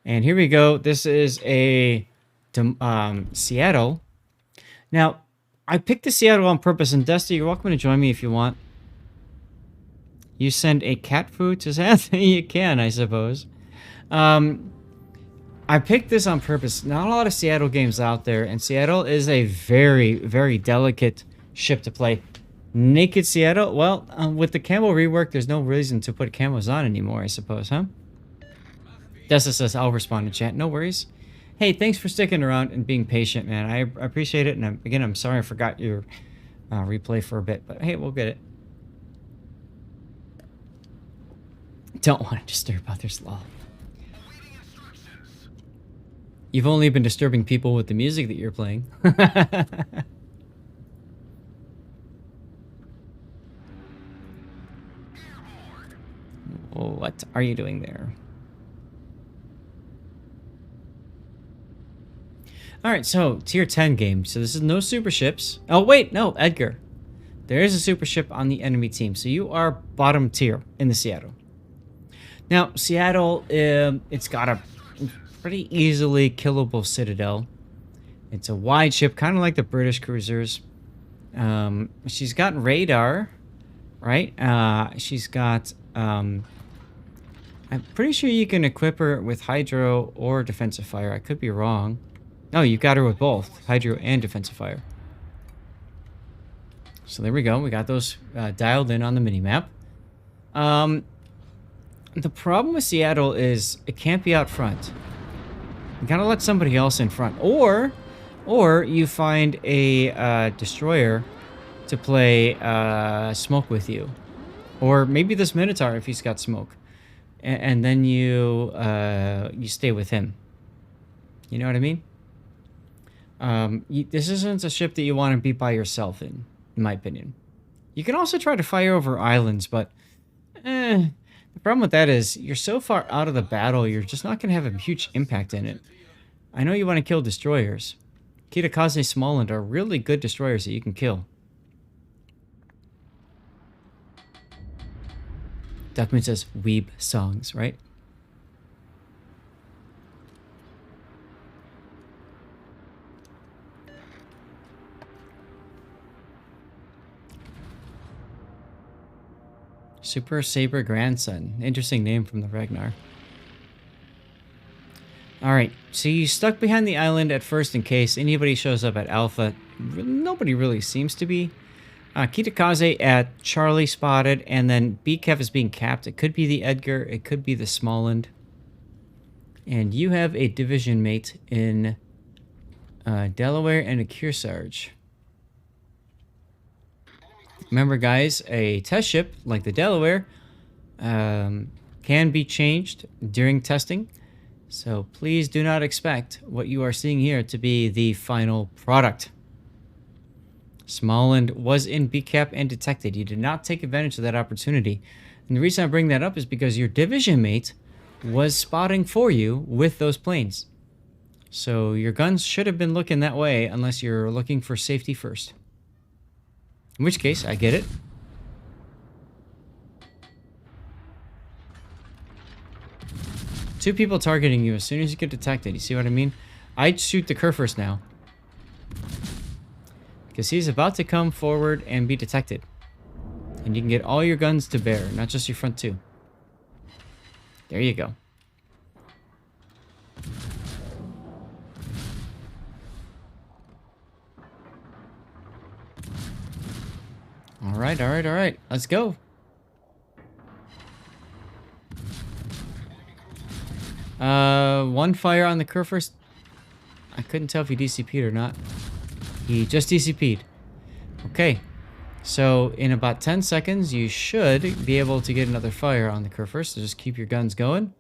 And here we go. This is a Seattle. Now, I picked the Seattle on purpose, and Dusty, you're welcome to join me if you want. You send a cat food to Seth? You can, I suppose. I picked this on purpose. Not a lot of Seattle games out there, and Seattle is a very, very delicate ship to play. Naked Seattle? Well, with the camo rework, there's no reason to put camos on anymore, I suppose, huh? Dessa says, I'll respond to chat. No worries. Hey, thanks for sticking around and being patient, man. I appreciate it, and again, I'm sorry I forgot your replay for a bit, but hey, we'll get it. Don't want to disturb others, lol. You've only been disturbing people with the music that you're playing. What are you doing there? Alright, so tier 10 game. So this is no super ships. Oh, wait, no, Edgar. There is a super ship on the enemy team. So you are bottom tier in the Seattle. Now, Seattle, it's got a pretty easily killable citadel. It's a wide ship, kind of like the British cruisers. She's got radar, right? She's got... I'm pretty sure you can equip her with hydro or defensive fire. I could be wrong. No, you got her with both, hydro and defensive fire. So there we go. We got those dialed in on the minimap. The problem with Seattle is it can't be out front. You gotta let somebody else in front, or you find a destroyer to play smoke with you, or maybe this Minotaur if he's got smoke, and then you stay with him. You know what I mean? This isn't a ship that you want to be by yourself in my opinion. You can also try to fire over islands, but the problem with that is you're so far out of the battle, you're just not going to have a huge impact in it. I know you want to kill destroyers. Kitakaze Smallland are really good destroyers that you can kill. Duckman says weeb songs, right? Super Saber Grandson. Interesting name from the Ragnar. Alright, so you stuck behind the island at first in case anybody shows up at Alpha. Nobody really seems to be. Kitakaze at Charlie spotted, and then BKEF is being capped. It could be the Edgar, it could be the Smallland. And you have a division mate in Delaware and a Kearsarge. Remember, guys, a test ship like the Delaware can be changed during testing. So please do not expect what you are seeing here to be the final product. Smallland was in BCAP and detected. You did not take advantage of that opportunity. And the reason I bring that up is because your division mate was spotting for you with those planes. So your guns should have been looking that way unless you're looking for safety first. In which case, I get it. Two people targeting you as soon as you get detected. You see what I mean? I'd shoot the Kerr first now. Because he's about to come forward and be detected. And you can get all your guns to bear, not just your front two. There you go. Alright, alright, alright. Let's go. One fire on the Kerr first. I couldn't tell if he DCP'd or not. He just DCP'd. Okay. So in about 10 seconds, you should be able to get another fire on the Kerr first. So just keep your guns going.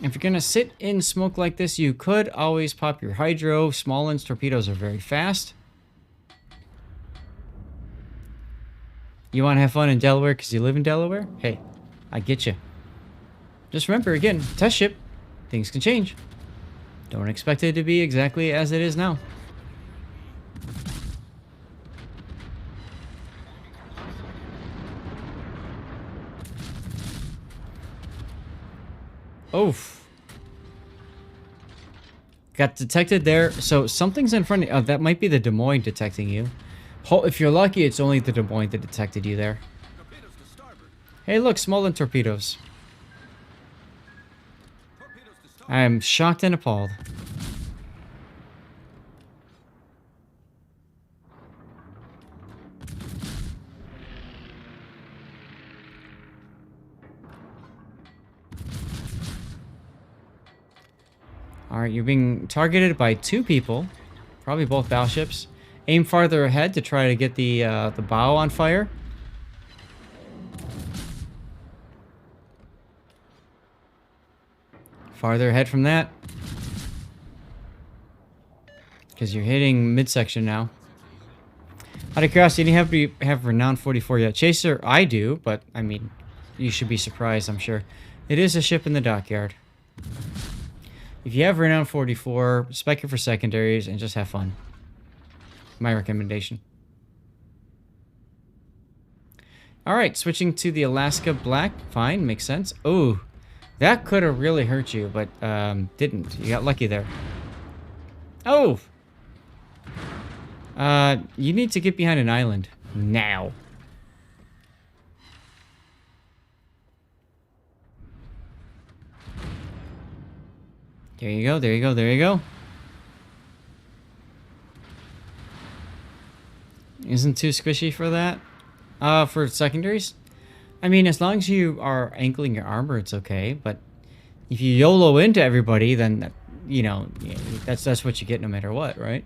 If you're going to sit in smoke like this, you could always pop your hydro. Smallland's torpedoes are very fast. You want to have fun in Delaware because you live in Delaware? Hey, I get you. Just remember, again, test ship, things can change. Don't expect it to be exactly as it is now. Oof. Got detected there. So something's in front of you. Oh, that might be the Des Moines detecting you. If you're lucky, it's only the Des Moines that detected you there. Hey, look, Smolin torpedoes. I am shocked and appalled. Alright, you're being targeted by 2 people. Probably both battleships. Aim farther ahead to try to get the bow on fire. Farther ahead from that. Because you're hitting midsection now. Out of curiosity, do you have Renown 44 yet? Chaser, I do, but, I mean, you should be surprised, I'm sure. It is a ship in the dockyard. If you have Renown 44, spec it for secondaries and just have fun. My recommendation. Alright, switching to the Alaska Black. Fine, makes sense. Oh, that could have really hurt you, but didn't. You got lucky there. Oh! You need to get behind an island. Now. There you go, there you go, there you go. Isn't too squishy for that? For secondaries? I mean, as long as you are ankling your armor, it's okay. But if you YOLO into everybody, then, you know, that's what you get no matter what, right?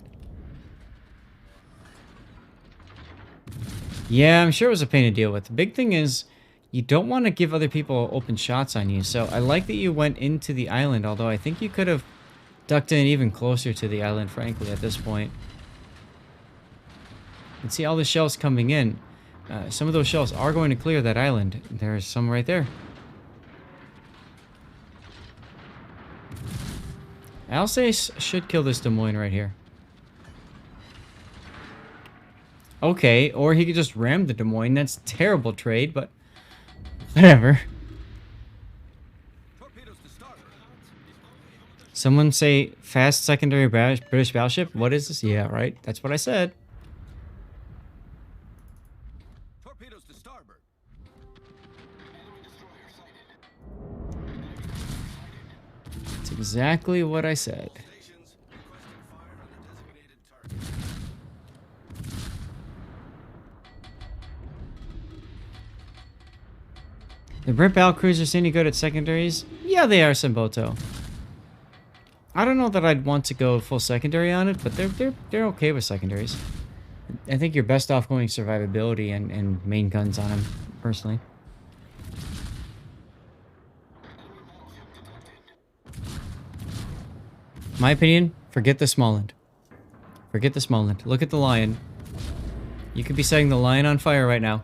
Yeah, I'm sure it was a pain to deal with. The big thing is, you don't want to give other people open shots on you. So I like that you went into the island, although I think you could have ducked in even closer to the island, frankly, at this point. You can see all the shells coming in. Some of those shells are going to clear that island. There's some right there. Alsace should kill this Des Moines right here. Okay, or he could just ram the Des Moines. That's a terrible trade, but whatever. Someone say fast secondary British battleship? What is this? Yeah, right. That's what I said. Torpedoes to starboard. That's exactly what I said. Stations requesting fire on the designated target. The Brit battle cruisers any good at secondaries? Yeah, they are, Simboto. I don't know that I'd want to go full secondary on it, but they're okay with secondaries. I think you're best off going survivability and main guns on them, personally. My opinion, forget the Smollend. Forget the Smollend. Look at the Lion. You could be setting the Lion on fire right now.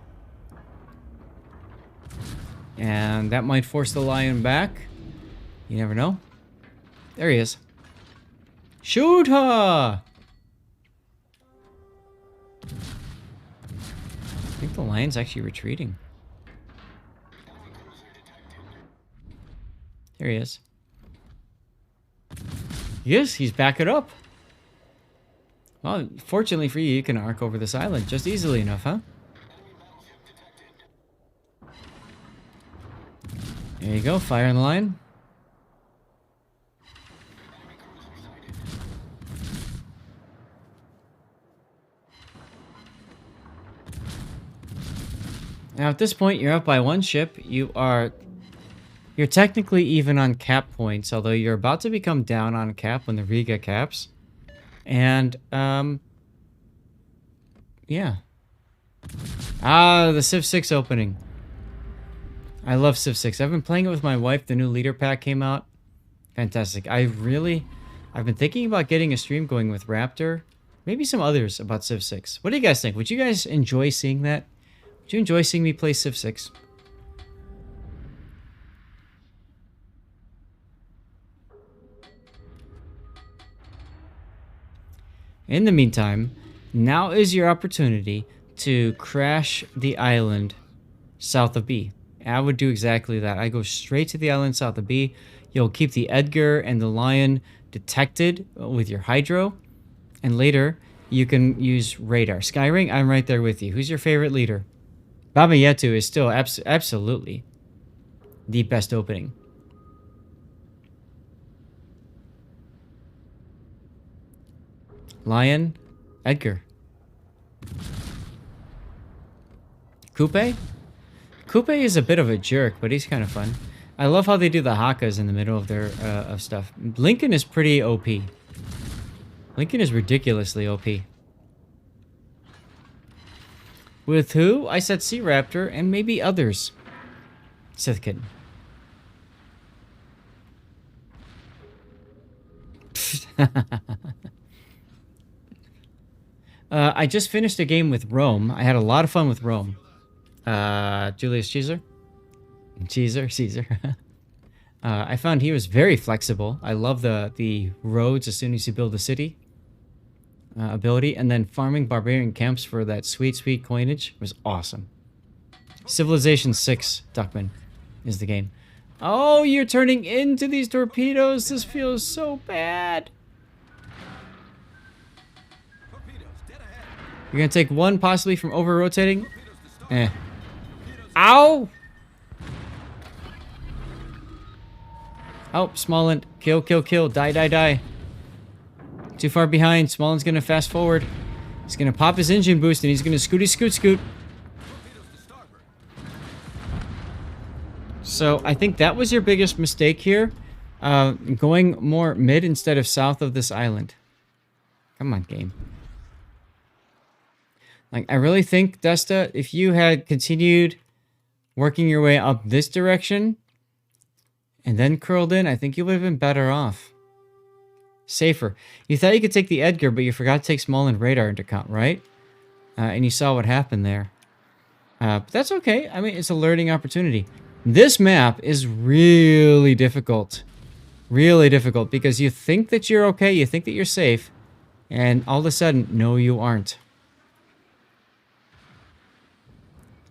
And that might force the Lion back. You never know. There he is. Shoot her! I think the Lion's actually retreating. There he is. Yes, he's backing up. Well, fortunately for you, you can arc over this island just easily enough, huh? There you go, fire in the line. Now at this point, you're up by 1 ship. You're technically even on cap points, although you're about to become down on cap when the Riga caps. And, yeah. Ah, the Civ 6 opening. I love Civ 6. I've been playing it with my wife. The new leader pack came out. Fantastic. I've been thinking about getting a stream going with Raptor. Maybe some others about Civ 6. What do you guys think? Would you guys enjoy seeing that? Would you enjoy seeing me play Civ 6? In the meantime, now is your opportunity to crash the island south of B. I would do exactly that. I go straight to the island south of B. You'll keep the Edgar and the Lion detected with your hydro, and later you can use radar. Skyring, I'm right there with you. Who's your favorite leader? Baba Yetu is still absolutely the best opening. Lion, Edgar. Coupe? Coupe is a bit of a jerk, but he's kind of fun. I love how they do the hakas in the middle of their of stuff. Lincoln is pretty OP. Lincoln is ridiculously OP. With who? I said Sea Raptor and maybe others. Sith Kitten. I just finished a game with Rome. I had a lot of fun with Rome. Julius Caesar? Caesar. I found he was very flexible. I love the roads as soon as you build a city ability. And then farming barbarian camps for that sweet coinage was awesome. Civilization 6, Duckman, is the game. Oh, you're turning into these torpedoes. This feels so bad. You're going to take one possibly from over-rotating? Eh. Ow! Oh, Smallland. Kill. Die. Too far behind. Smallland's going to fast forward. He's going to pop his engine boost and he's going to scoot. So I think that was your biggest mistake here. Going more mid instead of south of this island. Come on, game. Like, I really think, Desta, if you had continued working your way up this direction and then curled in, I think you would have been better off. Safer. You thought you could take the Edgar, but you forgot to take Smallland radar into account, right? And you saw what happened there. But that's okay. I mean, it's a learning opportunity. This map is really difficult. Really difficult because you think that you're okay, you think that you're safe, and all of a sudden, no, you aren't.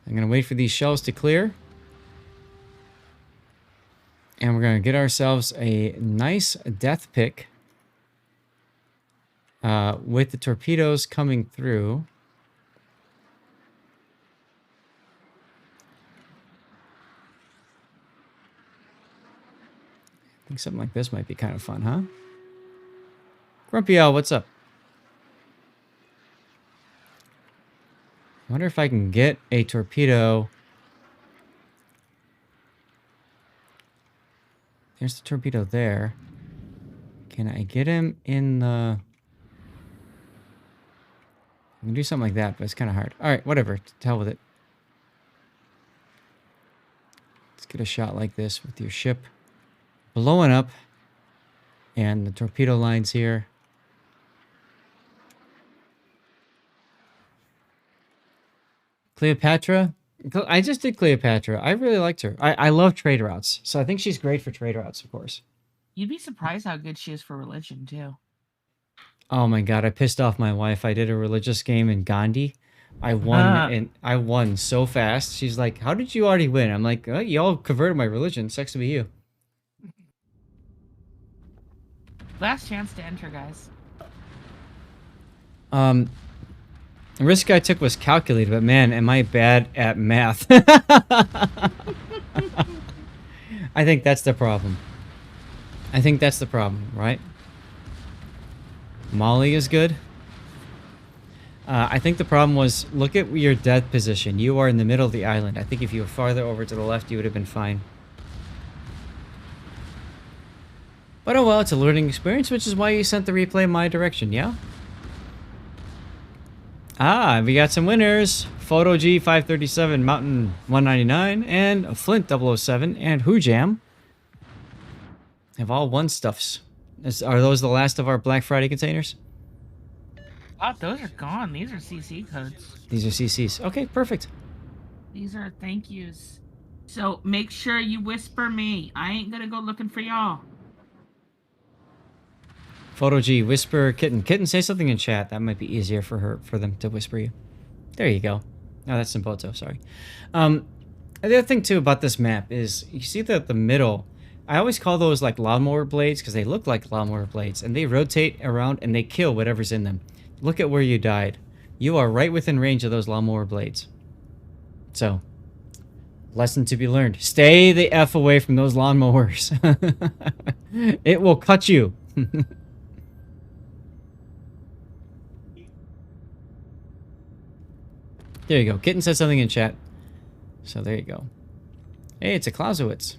I'm going to wait for these shells to clear. And we're going to get ourselves a nice death pick. With the torpedoes coming through. I think something like this might be kind of fun, huh? Grumpy Owl, what's up? I wonder if I can get a torpedo. There's the torpedo there. Can I get him in the... I can do something like that, but it's kind of hard. All right, whatever. To hell with it. Let's get a shot like this with your ship blowing up. And the torpedo lines here. Cleopatra? I just did Cleopatra. I really liked her. I love trade routes. So I think she's great for trade routes, of course. You'd be surprised how good she is for religion, too. Oh my god, I pissed off my wife. I did a religious game in Gandhi. I won and I won so fast. She's like, "How did you already win?" I'm like, "Oh, y'all converted my religion. Sucks to be you." Last chance to enter, guys. The risk I took was calculated, but man, am I bad at math. I think that's the problem. Right? Molly is good. I think the problem was, look at your death position. You are in the middle of the island. I think if you were farther over to the left, you would have been fine. But oh well, it's a learning experience, which is why you sent the replay my direction, yeah? Ah, we got some winners. Photo G 537, Mountain 199, and Flint 007, and Who Jam have all won stuffs. Are those the last of our Black Friday containers? Oh, those are gone. These are CC codes. These are CCs. Okay, perfect. These are thank yous. So make sure you whisper me. I ain't gonna go looking for y'all. Photo G, whisper Kitten. Kitten, say something in chat. That might be easier for them to whisper you. There you go. Oh, that's Simpoto, sorry. The other thing, too, about this map is you see that the middle, I always call those like lawnmower blades because they look like lawnmower blades and they rotate around and they kill whatever's in them. Look at where you died. You are right within range of those lawnmower blades. So, lesson to be learned. Stay the F away from those lawnmowers. It will cut you. There you go. Kitten said something in chat. So there you go. Hey, it's a Clausewitz.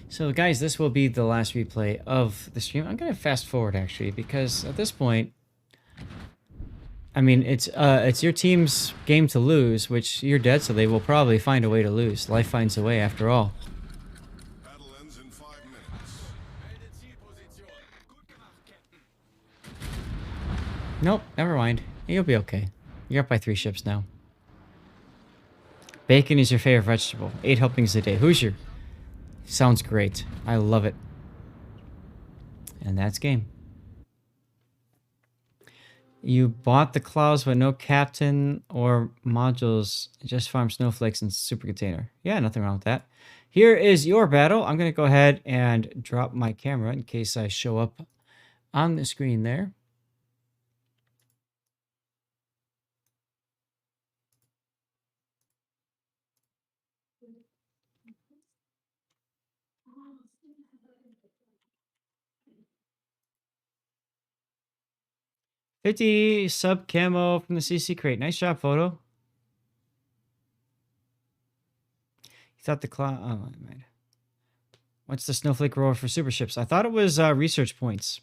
So guys, this will be the last replay of the stream. I'm gonna fast forward actually, because at this point, I mean, it's your team's game to lose, which you're dead, so they will probably find a way to lose. Life finds a way after all. Battle ends in 5 minutes. Nope, never mind. You'll be okay. You're up by 3 ships now. Bacon is your favorite vegetable. 8 helpings a day. Hoosier. Sounds great. I love it. And that's game. You bought the Klaus with no captain or modules. Just farm snowflakes and super container. Yeah, nothing wrong with that. Here is your battle. I'm going to go ahead and drop my camera in case I show up on the screen there. $50 sub camo from the CC crate. Nice job, photo. You thought the cloud. Oh, man. What's the snowflake roar for super ships? I thought it was research points.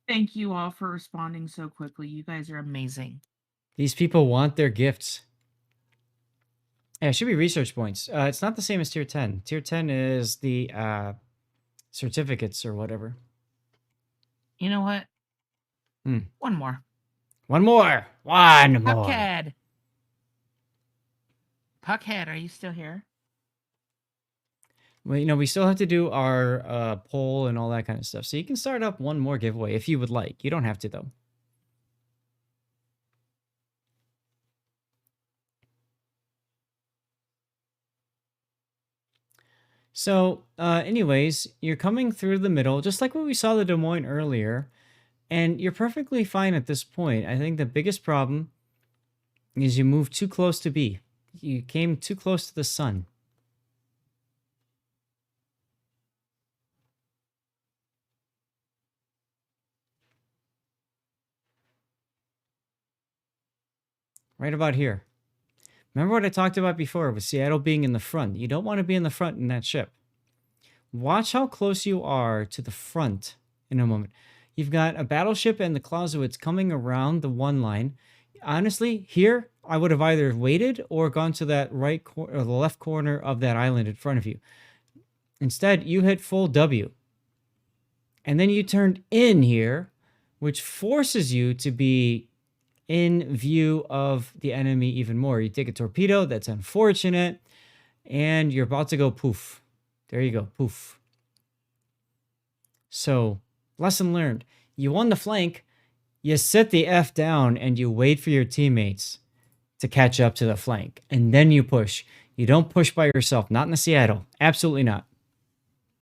Thank you all for responding so quickly. You guys are amazing. These people want their gifts. Yeah, it should be research points. It's not the same as tier 10. Tier 10 is the certificates or whatever. You know what? One more. One more. One more. Puckhead. Puckhead, are you still here? Well, you know, we still have to do our poll and all that kind of stuff. So you can start up one more giveaway if you would like. You don't have to, though. So, anyways, you're coming through the middle, just like what we saw the Des Moines earlier, and you're perfectly fine at this point. I think the biggest problem is you moved too close to B. You came too close to the sun. Right about here. Remember what I talked about before with Seattle being in the front. You don't want to be in the front in that ship. Watch how close you are to the front in a moment. You've got a battleship and the Clausewitz coming around the one line. Honestly, here, I would have either waited or gone to that right corner or the left corner of that island in front of you. Instead, you hit full W. And then you turned in here, which forces you to be in view of the enemy even more. You take a torpedo, that's unfortunate, and you're about to go poof. There you go, poof. So, lesson learned. You won the flank, you sit the F down and you wait for your teammates to catch up to the flank, and then you push. You don't push by yourself, not in the Seattle, absolutely not.